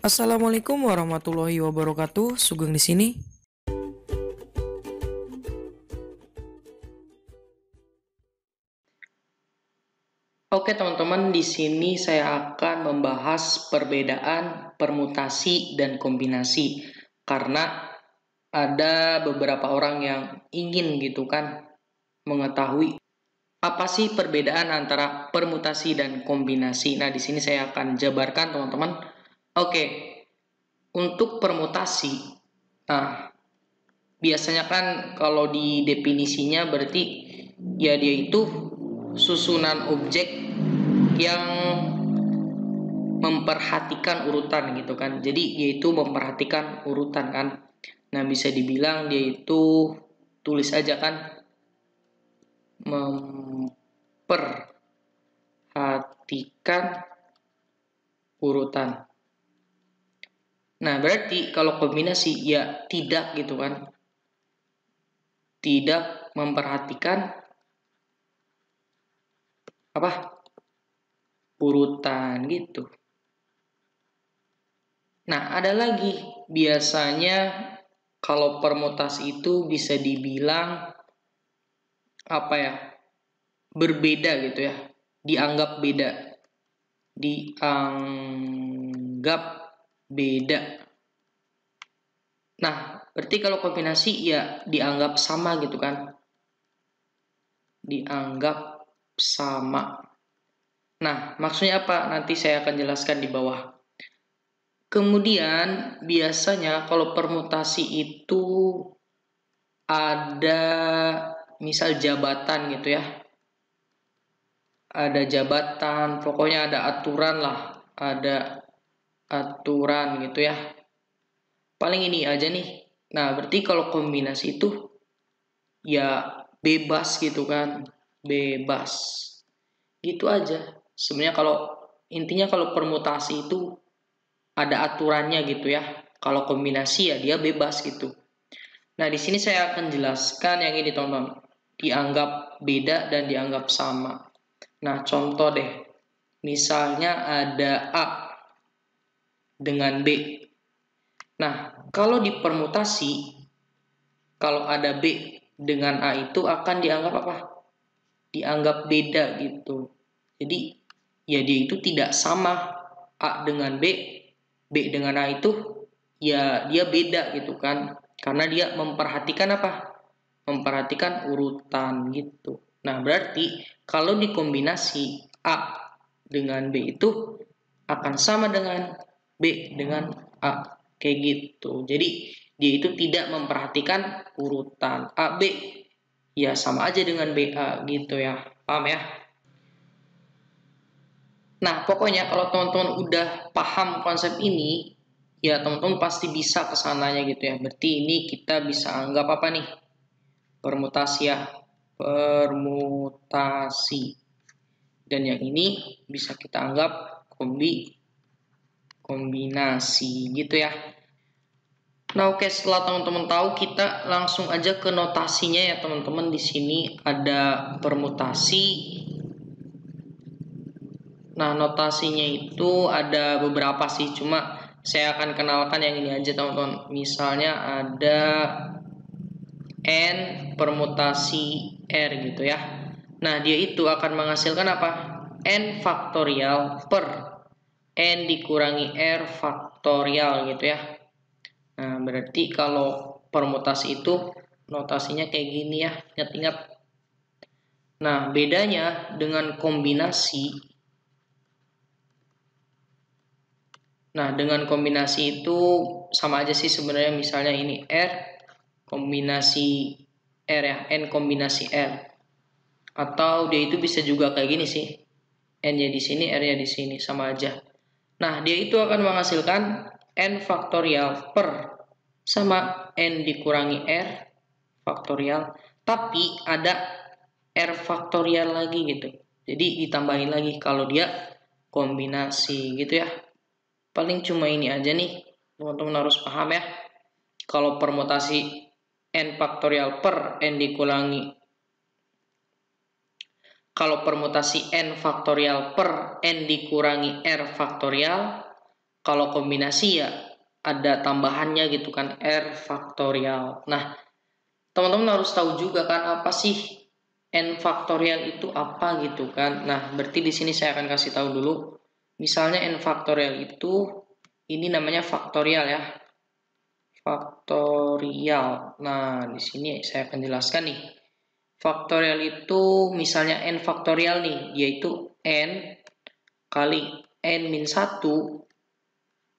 Assalamualaikum warahmatullahi wabarakatuh. Sugeng di sini. Oke teman-teman, di sini saya akan membahas perbedaan permutasi dan kombinasi karena ada beberapa orang yang ingin gitu kan mengetahui apa sih perbedaan antara permutasi dan kombinasi. Nah, di sini saya akan jabarkan teman-teman. Oke, untuk permutasi, nah biasanya kan kalau di definisinya berarti ya dia itu susunan objek yang memperhatikan urutan gitu kan. Jadi dia itu memperhatikan urutan kan. Nah, bisa dibilang dia itu tulis aja kan memperhatikan urutan. Nah, berarti kalau kombinasi ya tidak gitu kan. Tidak memperhatikan urutan gitu. Nah, ada lagi biasanya kalau permutasi itu bisa dibilang berbeda gitu ya, dianggap beda. Nah, berarti kalau kombinasi ya dianggap sama gitu kan, dianggap sama. Nah, maksudnya apa? Nanti saya akan jelaskan di bawah. Kemudian biasanya kalau permutasi itu ada misal jabatan gitu ya. Ada jabatan, pokoknya ada aturan lah, ada aturan gitu ya. Paling ini aja nih. Nah, berarti kalau kombinasi itu ya bebas gitu kan, bebas. Gitu aja. Sebenarnya kalau intinya kalau permutasi itu ada aturannya gitu ya. Kalau kombinasi ya dia bebas gitu. Nah, di sini saya akan jelaskan yang ini teman-teman. Dianggap beda dan dianggap sama. Nah, contoh deh. Misalnya ada A dengan B. Nah, kalau dipermutasi, kalau ada B dengan A itu akan dianggap apa? Dianggap beda gitu. Jadi, ya dia itu tidak sama. A dengan B, B dengan A itu ya dia beda gitu kan. Karena dia memperhatikan apa? Memperhatikan urutan gitu. Nah, berarti kalau dikombinasi A dengan B itu akan sama dengan B dengan A. Kayak gitu. Jadi dia itu tidak memperhatikan urutan A, B. Ya sama aja dengan BA gitu ya. Paham ya? Nah, pokoknya kalau teman-teman udah paham konsep ini, ya teman-teman pasti bisa kesananya gitu ya. Berarti ini kita bisa anggap apa nih? Permutasi ya. Permutasi. Dan yang ini bisa kita anggap kombinasi gitu ya. Nah, oke, setelah teman-teman tahu, kita langsung aja ke notasinya ya teman-teman. Di sini ada permutasi. Nah, notasinya itu ada beberapa sih, cuma saya akan kenalkan yang ini aja teman-teman. Misalnya ada N permutasi R gitu ya. Nah, dia itu akan menghasilkan apa? N faktorial per N dikurangi R faktorial gitu ya. Nah, berarti kalau permutasi itu notasinya kayak gini ya, ingat-ingat. Nah, bedanya dengan kombinasi. Nah, dengan kombinasi itu sama aja sih sebenarnya, misalnya ini R kombinasi R ya, N kombinasi R. Atau dia itu bisa juga kayak gini sih. N-nya di sini, R-nya di sini, sama aja. Nah, dia itu akan menghasilkan N faktorial per sama N dikurangi R faktorial, tapi ada R faktorial lagi gitu. Jadi ditambahin lagi kalau dia kombinasi gitu ya. Paling cuma ini aja nih, teman-teman harus paham ya. Kalau permutasi N faktorial per N dikurangi, kalau permutasi N faktorial per N dikurangi R faktorial, Kalau kombinasi ya ada tambahannya gitu kan, R faktorial. Nah, teman-teman harus tahu juga kan apa sih N faktorial itu apa gitu kan. Nah, berarti di sini saya akan kasih tahu dulu. Misalnya N faktorial itu ini namanya faktorial ya. Faktorial. Nah, di sini saya akan jelaskan nih. Faktorial itu misalnya N faktorial nih, yaitu N kali N-1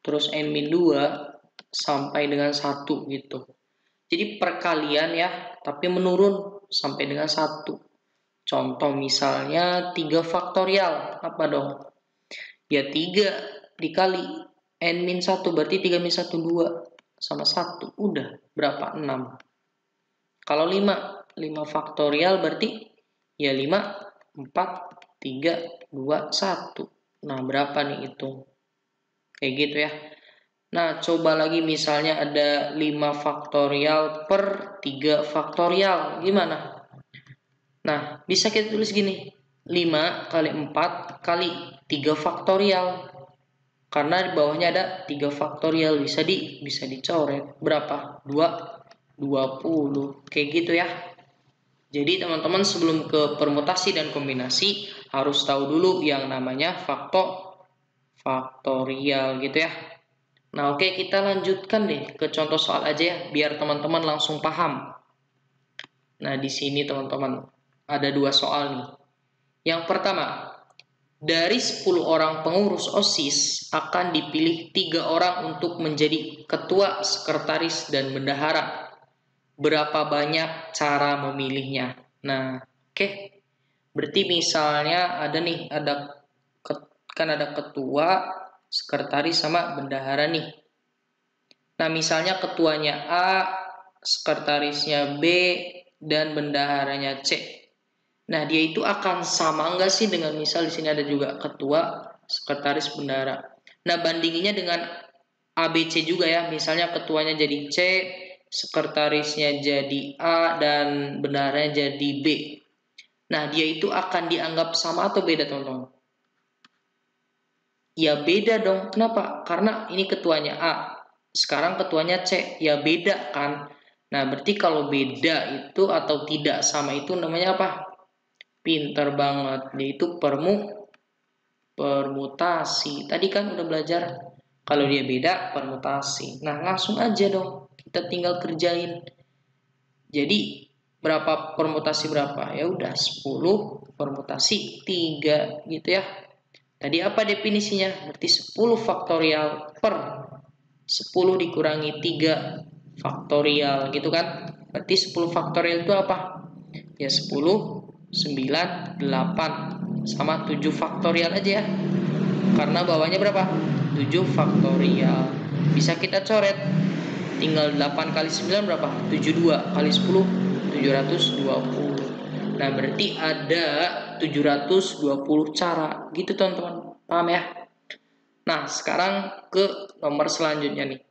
terus N-2 sampai dengan 1 gitu. Jadi perkalian ya, tapi menurun sampai dengan 1. Contoh misalnya 3 faktorial, apa dong? Ya 3 dikali N-1 berarti 3 min 1, 2 sama 1. Udah, berapa? 6. Kalau 5 faktorial berarti ya 5, 4, 3, 2, 1. Nah, berapa nih hitung? Kayak gitu ya. Nah, coba lagi misalnya ada 5 faktorial per 3 faktorial. Gimana? Nah, bisa kita tulis gini. 5 kali 4 kali 3 faktorial. Karena di bawahnya ada 3 faktorial. Bisa dicoret. Berapa? 20. Kayak gitu ya. Jadi teman-teman sebelum ke permutasi dan kombinasi harus tahu dulu yang namanya faktorial gitu ya. Nah, oke, kita lanjutkan deh ke contoh soal aja ya biar teman-teman langsung paham. Nah, di sini teman-teman ada 2 soal nih. Yang pertama, dari 10 orang pengurus OSIS akan dipilih 3 orang untuk menjadi ketua, sekretaris, dan bendahara. Berapa banyak cara memilihnya? Nah, oke. Berarti misalnya ada nih, kan ada ketua, sekretaris, sama bendahara nih. Nah, misalnya ketuanya A, sekretarisnya B, dan bendaharanya C. Nah, dia itu akan sama enggak sih dengan misal di sini ada juga ketua, sekretaris, bendahara. Nah, bandinginnya dengan ABC juga ya. Misalnya ketuanya jadi C, sekretarisnya jadi A, dan bendaharanya jadi B. Nah, dia itu akan dianggap sama atau beda, teman-teman? Ya beda dong. Kenapa? Karena ini ketuanya A, sekarang ketuanya C. Ya beda kan? Nah, berarti kalau beda itu atau tidak sama itu namanya apa? Pinter banget. Yaitu permutasi. Tadi kan udah belajar. Kalau dia beda, permutasi. Nah, langsung aja dong. Kita tinggal kerjain. Jadi, berapa permutasi berapa? Ya udah 10 permutasi 3 gitu ya. Tadi apa definisinya? Berarti 10 faktorial per 10 dikurangi 3 faktorial gitu kan. Berarti 10 faktorial itu apa? Ya 10, 9, 8 sama 7 faktorial aja ya. Karena bawahnya berapa? 7 faktorial. Bisa kita coret. Tinggal 8 kali 9 berapa? 72 kali 10 720. Nah, berarti ada 720 cara. Gitu teman-teman. Paham ya? Nah, sekarang ke nomor selanjutnya nih.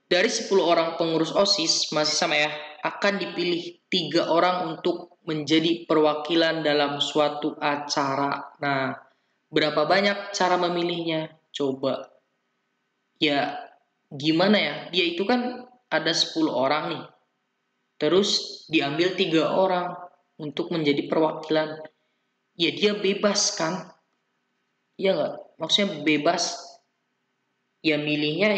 Dari 10 orang pengurus OSIS, masih sama ya, akan dipilih 3 orang untuk menjadi perwakilan dalam suatu acara. Nah, berapa banyak cara memilihnya? Coba. Ya, gimana ya? Dia itu kan ada 10 orang nih. Terus diambil 3 orang untuk menjadi perwakilan. Ya, dia bebas kan? Iya nggak? Maksudnya bebas. Ya milihnya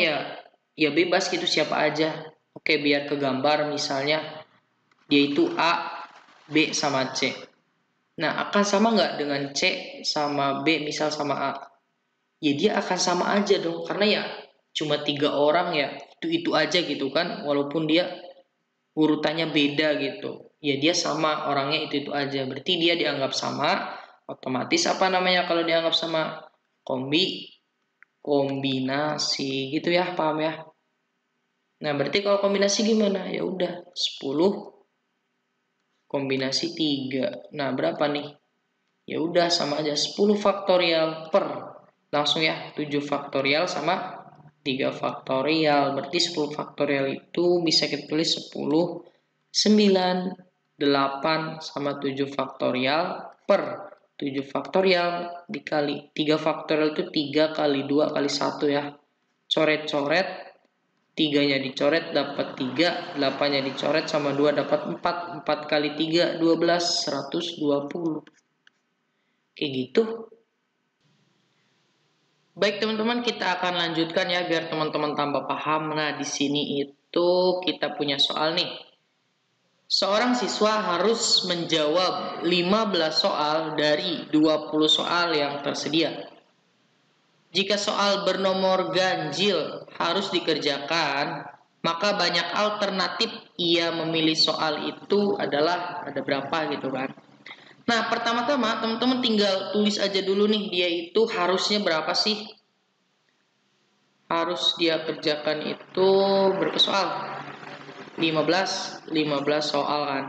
ya bebas gitu siapa aja. Oke, biar kegambar misalnya dia itu A, B sama C. Nah, akan sama nggak dengan C sama B misal sama A? Ya dia akan sama aja dong, karena ya cuma 3 orang ya itu aja gitu kan, walaupun dia urutannya beda gitu. Ya dia sama orangnya itu aja. Berarti dia dianggap sama. Otomatis apa namanya kalau dianggap sama? Kombinasi gitu ya, paham ya? Nah, berarti kalau kombinasi gimana? Ya udah 10 kombinasi 3. Nah, berapa nih? Ya udah sama aja 10 faktorial per langsung ya 7 faktorial sama 3 faktorial. Berarti 10 faktorial itu bisa kita tulis 10, 9, 8 sama 7 faktorial per 7 faktorial dikali 3 faktorial itu 3 kali 2 kali 1 ya. Coret-coret, 3-nya dicoret dapat 3, 8-nya dicoret sama 2 dapat 4. 4 kali 3, 12, 120. Kayak gitu. Baik teman-teman, kita akan lanjutkan ya biar teman-teman tambah paham. Nah, di sini itu kita punya soal nih. Seorang siswa harus menjawab 15 soal dari 20 soal yang tersedia. Jika soal bernomor ganjil harus dikerjakan, maka banyak alternatif ia memilih soal itu adalah ada berapa gitu kan. Nah, pertama-tama teman-teman tinggal tulis aja dulu nih, dia itu harusnya berapa sih? Harus dia kerjakan itu berapa soal? 15 soal kan.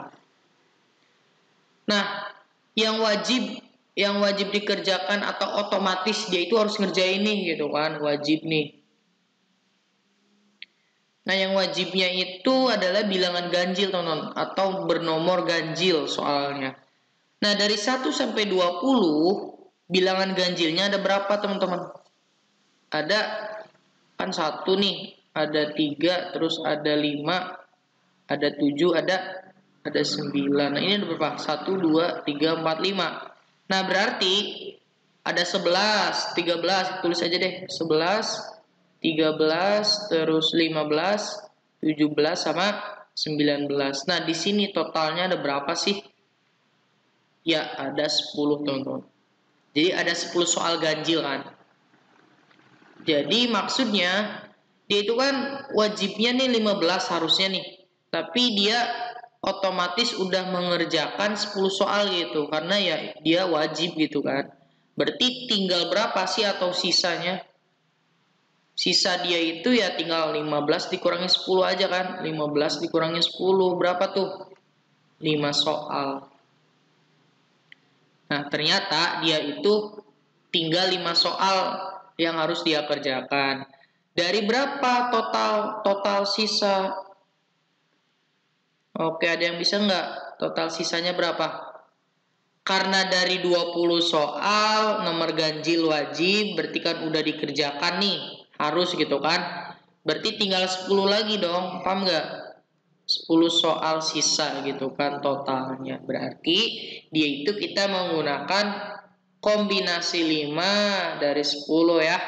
Nah, yang wajib dikerjakan atau otomatis dia itu harus ngerjain nih gitu kan, wajib nih. Nah, yang wajibnya itu adalah bilangan ganjil teman-teman atau bernomor ganjil soalnya. Nah, dari 1 sampai 20 bilangan ganjilnya ada berapa teman-teman? Ada kan 1 nih, ada 3, terus ada 5, ada 7, ada 9. Nah, ini ada berapa? 1, 2, 3, 4, 5. Nah, berarti ada 11, 13, tulis aja deh. 11, 13, terus 15, 17 sama 19. Nah, di sini totalnya ada berapa sih? Ya, ada 10, teman-teman. Jadi ada 10 soal ganjil kan. Jadi maksudnya dia itu kan wajibnya nih 15 harusnya nih. Tapi dia otomatis udah mengerjakan 10 soal gitu karena ya dia wajib gitu kan. Berarti tinggal berapa sih atau sisanya? Sisa dia itu ya tinggal 15 dikurangi 10 aja kan. 15 dikurangi 10 berapa tuh? 5 soal. Nah, ternyata dia itu tinggal 5 soal yang harus dia kerjakan. Dari berapa total sisa? Oke, ada yang bisa nggak? Total sisanya berapa? Karena dari 20 soal nomor ganjil wajib, berarti kan udah dikerjakan nih. Harus gitu kan. Berarti tinggal 10 lagi dong, paham nggak? 10 soal sisa gitu kan totalnya. Berarti dia itu kita menggunakan kombinasi 5 dari 10 ya.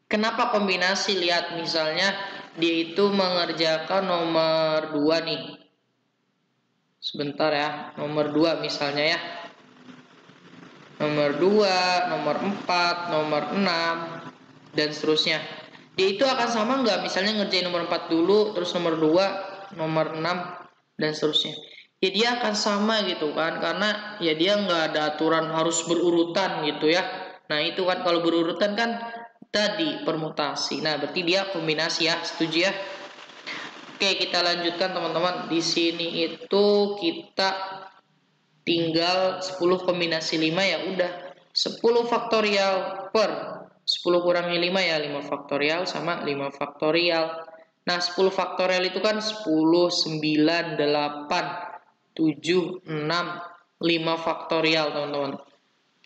Kenapa kombinasi? Lihat misalnya dia itu mengerjakan nomor 2 nih. Sebentar ya, nomor 2 misalnya ya. Nomor 2, nomor 4, nomor 6, dan seterusnya. Dia itu akan sama nggak? Misalnya ngerjain nomor 4 dulu, terus nomor 2, nomor 6, dan seterusnya. Ya dia akan sama gitu kan, karena ya dia nggak ada aturan harus berurutan gitu ya. Nah itu kan kalau berurutan kan tadi permutasi. Nah berarti dia kombinasi ya, setuju ya? Oke, kita lanjutkan teman-teman. Di sini itu kita tinggal 10 kombinasi 5 ya udah. 10 faktorial per 10 kurangi 5 ya 5 faktorial sama 5 faktorial. Nah, 10 faktorial itu kan 10, 9, 8, 7, 6, 5 faktorial teman-teman.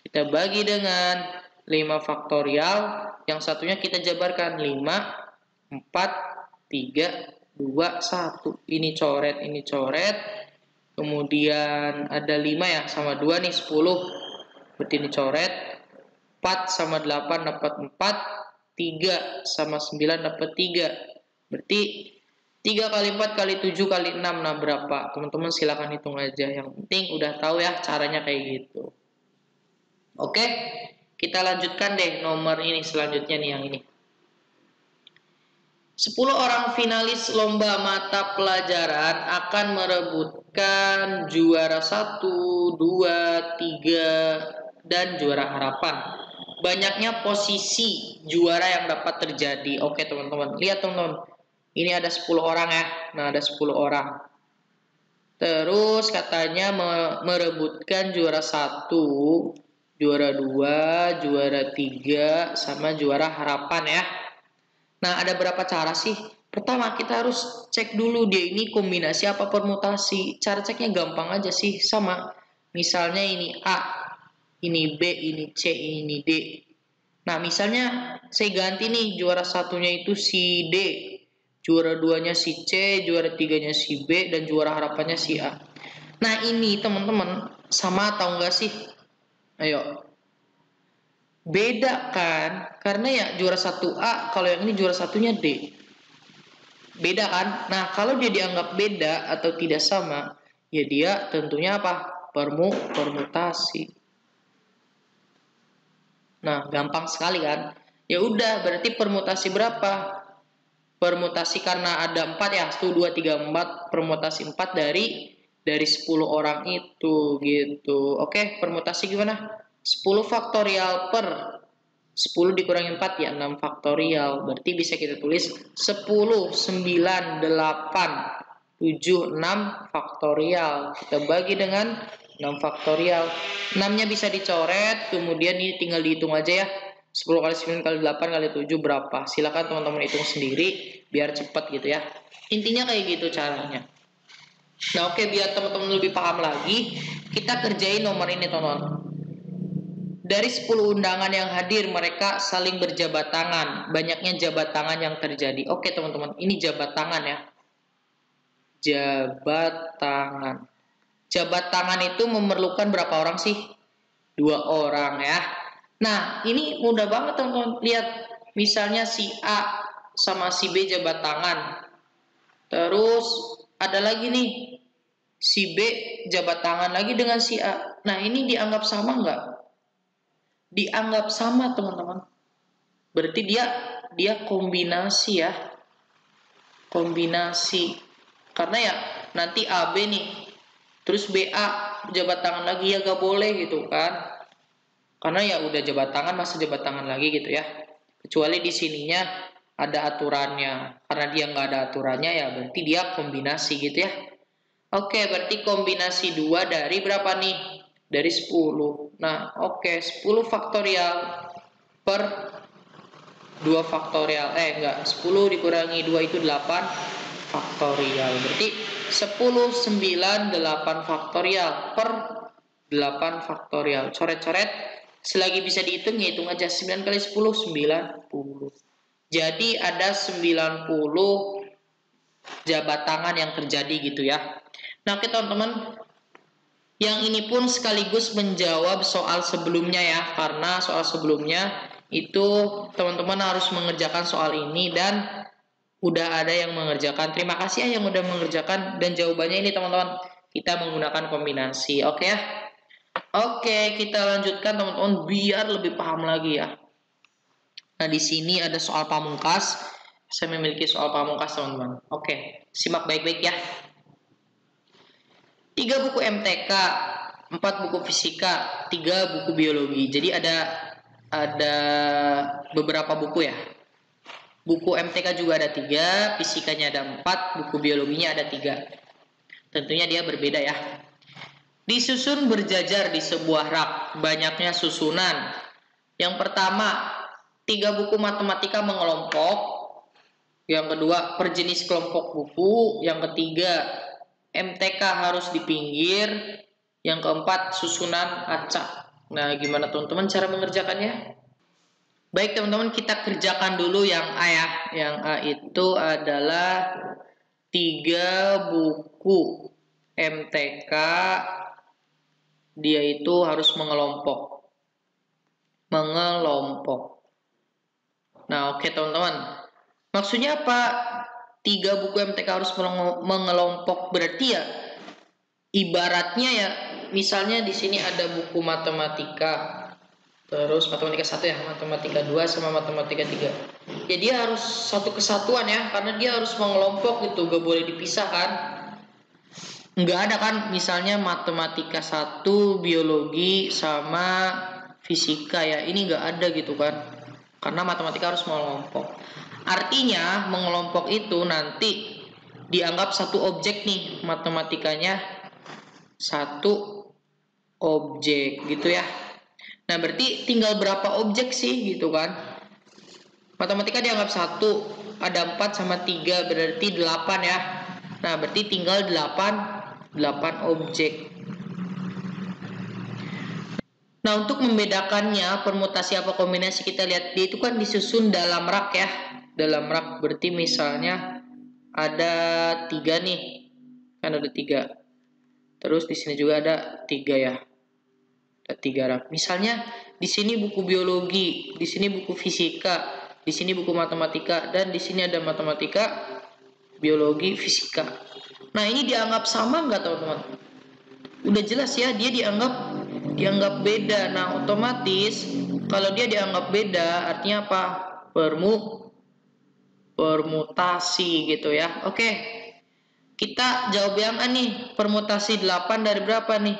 Kita bagi dengan 5 faktorial, yang satunya kita jabarkan 5, 4, 3, 2, 1. Ini coret. Kemudian ada 5 ya, sama 2 nih 10. Berarti ini coret. 4 sama 8 dapat 4. 3 sama 9 dapat 3. Berarti 3 kali 4 kali 7 kali 6. Nah berapa? Teman-teman silakan hitung aja. Yang penting udah tahu ya caranya kayak gitu. Oke, kita lanjutkan deh nomor ini selanjutnya nih yang ini. 10 orang finalis lomba mata pelajaran akan merebutkan juara 1, 2, 3, dan juara harapan. Banyaknya posisi juara yang dapat terjadi. Oke teman-teman, lihat teman-teman. Ini ada 10 orang ya. Nah ada 10 orang. Terus katanya merebutkan juara 1, juara 2, juara 3, sama juara harapan ya. Nah, ada berapa cara sih? Pertama, kita harus cek dulu dia ini kombinasi apa permutasi. Cara ceknya gampang aja sih, sama. Misalnya ini A. ini B, ini C, ini D. Nah, misalnya saya ganti nih, juara satunya itu si D, juara duanya si C, juara tiganya si B, dan juara harapannya si A. Nah, ini teman-teman sama atau enggak sih? Ayo. Beda kan? Karena ya juara satu A, kalau yang ini juara satunya D. Beda kan? Nah, kalau dia dianggap beda atau tidak sama, ya dia tentunya apa? Permutasi. Nah, gampang sekali kan? Ya udah, berarti permutasi berapa? Permutasi karena ada 4 ya, 1, 2, 3, 4, permutasi 4 dari 10 orang itu gitu. Oke, permutasi gimana? 10 faktorial per 10 dikurangi 4 ya 6 faktorial. Berarti bisa kita tulis 10, 9, 8, 7, 6 faktorial. Kita bagi dengan 6 faktorial. 6-nya bisa dicoret, kemudian ini tinggal dihitung aja ya. 10 kali 9 kali 8 kali 7 berapa? Silakan teman-teman hitung sendiri biar cepat gitu ya. Intinya kayak gitu caranya. Nah, oke, biar teman-teman lebih paham lagi, kita kerjain nomor ini, teman-teman. Dari 10 undangan yang hadir, mereka saling berjabat tangan. Banyaknya jabat tangan yang terjadi. Oke, teman-teman, ini jabat tangan ya. Jabat tangan. Jabat tangan itu memerlukan berapa orang sih? 2 orang ya. Nah, ini mudah banget teman-teman. Lihat, misalnya si A sama si B jabat tangan. Terus ada lagi nih, si B jabat tangan lagi dengan si A. Nah, ini dianggap sama nggak? Dianggap sama teman-teman. Berarti dia kombinasi ya. Kombinasi. Karena ya nanti AB nih. Terus BA jabat tangan lagi ya gak boleh gitu kan. Karena ya udah jabat tangan masa jabat tangan lagi gitu ya. Kecuali di sininya ada aturannya. Karena dia nggak ada aturannya ya berarti dia kombinasi gitu ya. Oke, berarti kombinasi 2 dari berapa nih? Dari 10. Nah, oke, 10 faktorial per 2 faktorial. Enggak, 10 dikurangi 2 itu 8 faktorial. Berarti 10, 9, 8 faktorial per 8 faktorial. Coret-coret. Selagi bisa dihitung, ya hitung aja. 9 kali 10, 90. Jadi ada 90 jabat tangan yang terjadi gitu ya. Nah, oke teman-teman. Yang ini pun sekaligus menjawab soal sebelumnya ya. Karena soal sebelumnya itu teman-teman harus mengerjakan soal ini dan udah ada yang mengerjakan. Terima kasih ya yang udah mengerjakan dan jawabannya ini teman-teman. Kita menggunakan kombinasi. Oke ya. Oke, kita lanjutkan teman-teman biar lebih paham lagi ya. Nah, di sini ada soal pamungkas. Saya memiliki soal pamungkas, teman-teman. Oke, simak baik-baik ya. 3 buku MTK, 4 buku fisika, 3 buku biologi. Jadi ada beberapa buku ya. Buku MTK juga ada 3, fisikanya ada 4, buku biologinya ada 3. Tentunya dia berbeda ya. Disusun berjajar di sebuah rak, banyaknya susunan. Yang pertama, 3 buku matematika mengelompok. Yang kedua, per jenis kelompok buku. Yang ketiga, MTK harus di pinggir. Yang keempat, susunan acak. Nah, gimana teman-teman cara mengerjakannya? Baik teman-teman, kita kerjakan dulu yang A ya. Yang A itu adalah 3 buku MTK. Dia itu harus mengelompok. Nah, oke teman-teman. Maksudnya apa? 3 buku MTK harus mengelompok. Berarti ya ibaratnya ya, misalnya di sini ada buku matematika. Terus matematika 1 ya, matematika 2 sama matematika 3. Ya dia harus satu kesatuan ya, karena dia harus mengelompok gitu, gak boleh dipisah kan. Nggak ada kan misalnya matematika 1, biologi sama fisika ya. Ini nggak ada gitu kan. Karena matematika harus mengelompok. Artinya mengelompok itu nanti dianggap satu objek nih. Matematikanya satu objek gitu ya. Nah berarti tinggal berapa objek sih gitu kan. Matematika dianggap 1, ada 4 sama 3 berarti 8 ya. Nah berarti tinggal 8 objek. Nah, untuk membedakannya permutasi apa kombinasi, kita lihat dia itu kan disusun dalam rak ya. Dalam rak berarti misalnya ada 3 nih. Kan ada 3. Terus di sini juga ada 3 ya. Ada 3 rak. Misalnya di sini buku biologi, di sini buku fisika, di sini buku matematika, dan di sini ada matematika, biologi, fisika. Nah, ini dianggap sama nggak teman-teman? Udah jelas ya, dia dianggap beda. Nah, otomatis kalau dia dianggap beda artinya apa? Permutasi gitu ya. Oke. Kita jawab yang A nih. Permutasi 8 dari berapa nih?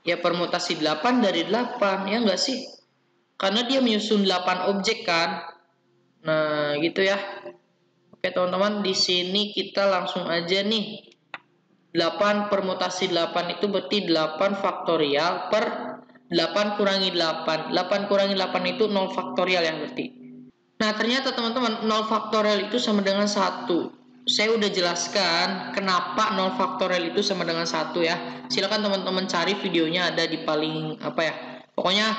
Ya, permutasi 8 dari 8, ya enggak sih? Karena dia menyusun 8 objek kan. Nah, gitu ya. Oke, teman-teman, di sini kita langsung aja nih. 8 permutasi 8 itu berarti 8 faktorial per 8 kurangi 8. 8 kurangi 8 itu 0 faktorial ya berarti. Nah, ternyata teman-teman 0 faktorial itu sama dengan 1. Saya udah jelaskan kenapa 0 faktorial itu sama dengan 1 ya. Silakan teman-teman cari videonya, ada di paling apa ya. Pokoknya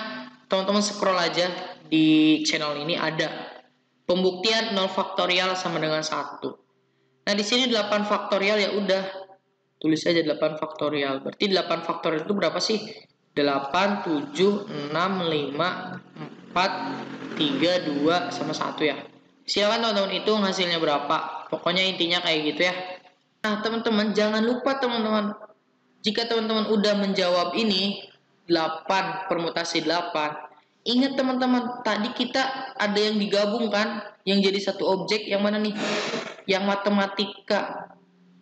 teman-teman scroll aja di channel ini, ada pembuktian 0 faktorial sama dengan 1. Nah, di sini 8 faktorial, ya udah tulis aja 8 faktorial. Berarti 8 faktorial itu berapa sih? 8, 7, 6, 5, 4, 3, 2, sama 1 ya. Silakan teman-teman hitung hasilnya berapa. Pokoknya intinya kayak gitu ya. Nah, teman-teman jangan lupa teman-teman. Jika teman-teman udah menjawab ini 8 permutasi 8. Ingat teman-teman, tadi kita ada yang digabungkan, yang jadi satu objek, yang mana nih? Yang matematika.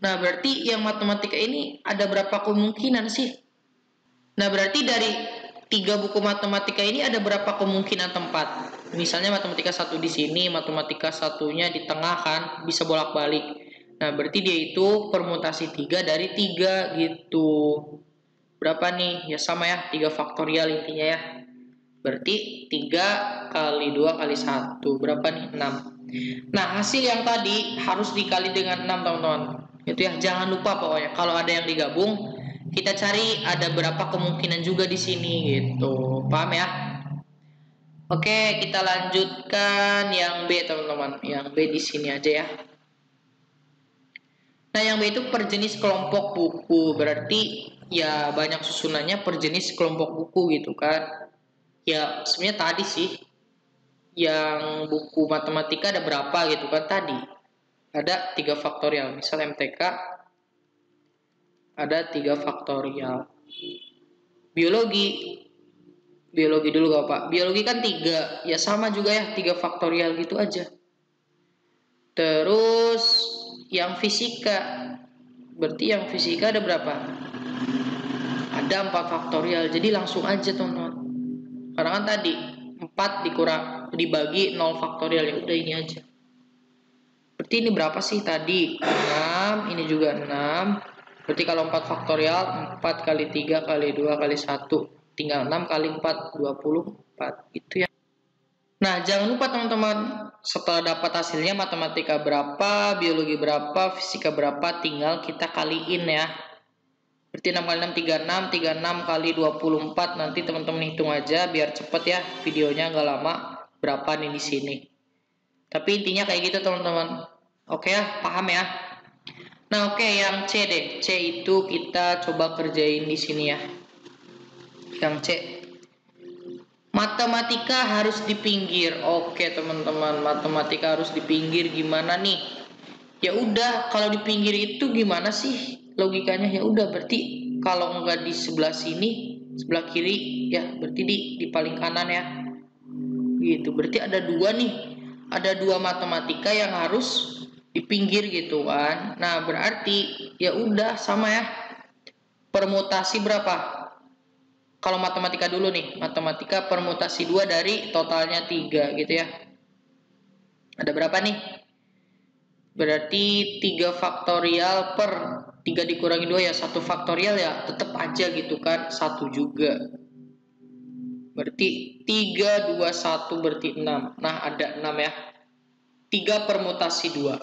Nah, berarti yang matematika ini ada berapa kemungkinan sih? Nah, berarti dari 3 buku matematika ini ada berapa kemungkinan tempat? Misalnya matematika 1 di sini, matematika satunya di tengah kan, bisa bolak-balik. Nah, berarti dia itu permutasi 3 dari 3 gitu. Berapa nih? Ya sama ya, 3 faktorial intinya ya. Berarti 3 kali 2 kali 1. Berapa nih? 6. Nah, hasil yang tadi harus dikali dengan 6 teman-teman. Itu ya, jangan lupa pokoknya. Kalau ada yang digabung, kita cari ada berapa kemungkinan juga di sini gitu. Paham ya? Oke, kita lanjutkan yang B teman-teman. Yang B di sini aja ya. Nah, yang B itu per jenis kelompok buku. Berarti ya banyak susunannya per jenis kelompok buku gitu kan. Ya, sebenarnya tadi sih yang buku matematika ada berapa gitu kan tadi. Ada 3 faktorial. Misal MTK ada 3 faktorial. Biologi dulu gak Pak? Biologi kan 3. Ya sama juga ya, 3 faktorial gitu aja. Terus yang fisika. Berarti yang fisika ada berapa? Ada 4 faktorial. Jadi langsung aja teman-teman. Karena kan tadi 4 dibagi 0 faktorial, ya udah ini aja. Berarti ini berapa sih tadi? 6, ini juga 6. Berarti kalau 4 faktorial, 4 kali 3 kali 2 kali 1. Tinggal 6 kali 4, 24. Gitu ya. Nah, jangan lupa teman-teman, setelah dapat hasilnya matematika berapa, biologi berapa, fisika berapa, tinggal kita kaliin ya. Berarti 6 kali 6, 36. 36 kali 24. Nanti teman-teman hitung aja biar cepet ya. Videonya nggak lama. Berapa nih di sini. Tapi intinya kayak gitu teman-teman. Oke ya, paham ya? Nah, oke, yang C deh. C itu kita coba kerjain di sini ya. Yang C. Matematika harus di pinggir. Oke, teman-teman, matematika harus di pinggir gimana nih? Ya udah, kalau di pinggir itu gimana sih logikanya? Ya udah, berarti kalau nggak di sebelah sini, sebelah kiri ya, berarti di paling kanan ya. Gitu. Berarti ada 2 nih. Ada 2 matematika yang harus di pinggir gitu kan. Nah, berarti ya udah sama ya. Permutasi berapa? Kalau matematika dulu nih, matematika permutasi 2 dari totalnya 3 gitu ya. Ada berapa nih? Berarti 3 faktorial per 3 dikurangi 2 ya 1 faktorial ya, tetap aja gitu kan, 1 juga. Berarti 3, 2, 1 berarti 6. Nah, ada 6 ya. 3 permutasi 2.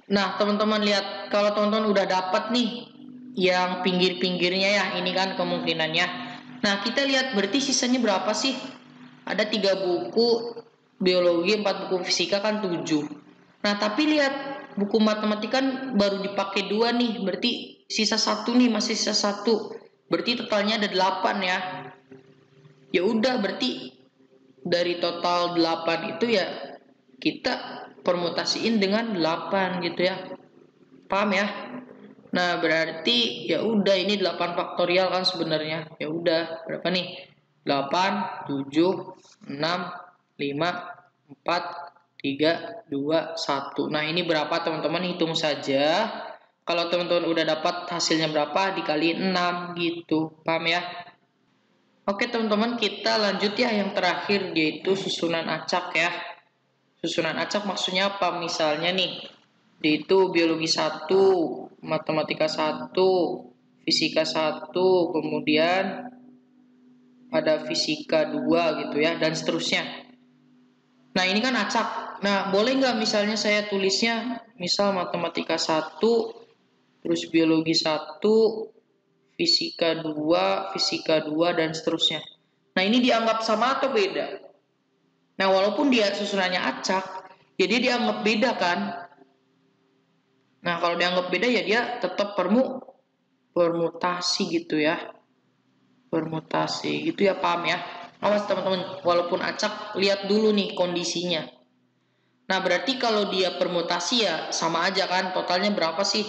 Nah, teman-teman lihat, kalau teman-teman udah dapat nih yang pinggir-pinggirnya ya, ini kan kemungkinannya. Nah, kita lihat berarti sisanya berapa sih? Ada 3 buku biologi, 4 buku fisika kan 7. Nah, tapi lihat buku matematika kan baru dipakai 2 nih, berarti sisa 1 nih, masih sisa 1. Berarti totalnya ada 8 ya. Ya udah, berarti dari total 8 itu ya kita permutasiin dengan 8 gitu ya. Paham ya? Nah, berarti ya udah ini 8 faktorial kan sebenarnya. Ya udah, berapa nih? 8, 7, 6, 5, 4, 3, 2, 1. Nah, ini berapa teman-teman? Hitung saja. Kalau teman-teman udah dapat hasilnya berapa, dikaliin 6 gitu. Paham ya? Oke teman-teman, kita lanjut ya yang terakhir, yaitu susunan acak ya. Susunan acak maksudnya apa? Misalnya nih, yaitu biologi 1, matematika 1, fisika 1, kemudian ada fisika 2 gitu ya, dan seterusnya. Nah, ini kan acak. Nah, boleh nggak misalnya saya tulisnya, misal matematika 1, terus biologi 1, fisika 2, dan seterusnya. Nah, ini dianggap sama atau beda? Nah, walaupun dia susunannya acak, ya dia dianggap beda kan? Nah, kalau dianggap beda ya dia tetap permutasi gitu ya. Permutasi gitu ya, paham ya? Awas teman-teman, walaupun acak, lihat dulu nih kondisinya. Nah, berarti kalau dia permutasi ya sama aja kan, totalnya berapa sih?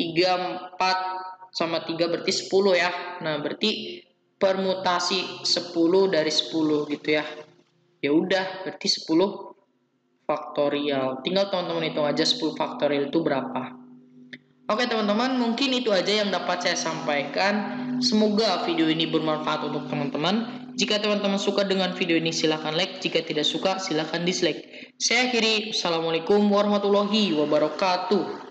3, 4, sama 3 berarti 10 ya. Nah, berarti permutasi 10 dari 10 gitu ya. Ya udah, berarti 10 faktorial. Tinggal teman-teman hitung aja 10 faktorial itu berapa. Oke teman-teman, mungkin itu aja yang dapat saya sampaikan. Semoga video ini bermanfaat untuk teman-teman. Jika teman-teman suka dengan video ini silahkan like. Jika tidak suka silahkan dislike. Saya akhiri. Assalamualaikum warahmatullahi wabarakatuh.